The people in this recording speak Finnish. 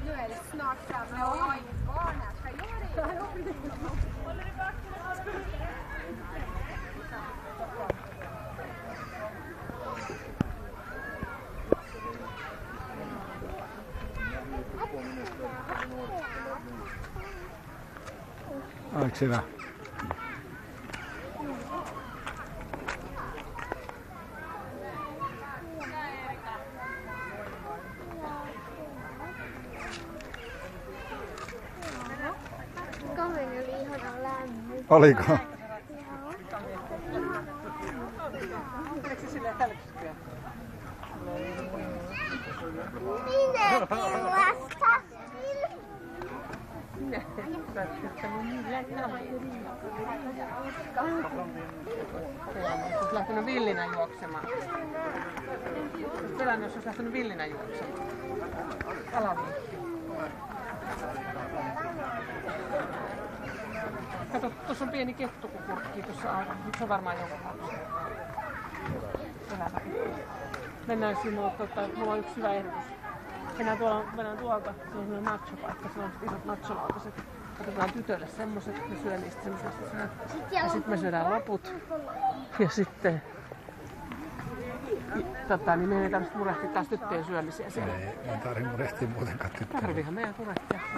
Nu är det snart framme och jag har inget barn här. Ska jag göra det? Oliko hyvä? Kaveri oli ihanan lämmin. Oliko? Minäkin vastasin. Olisi lähtenyt villinä juoksemaan. Olisi pelännyt, jos olisi lähtenyt villinä juoksemaan. Alaviikki. Kato, tuossa on pieni kettu, kun kurkkii tuossa aivan. Se on varmaan jonkun lapsi. Elävä. Mennään sinne, mulla on yksi hyvä ehdotus. Mennään tuolta, se on sellainen nachopaikka, se on isot nacholautaset. Otetaan tytölle semmoset, ne syö niistä semmoisesta. Ja sitten me syödään loput. Ja sitten niin meidän ei tarvitse murehtia taas tyttöjen syömisiä siellä. Ei tarvitse murehtia muutenkaan tyttöjä. Tarviihan meidän murehtia.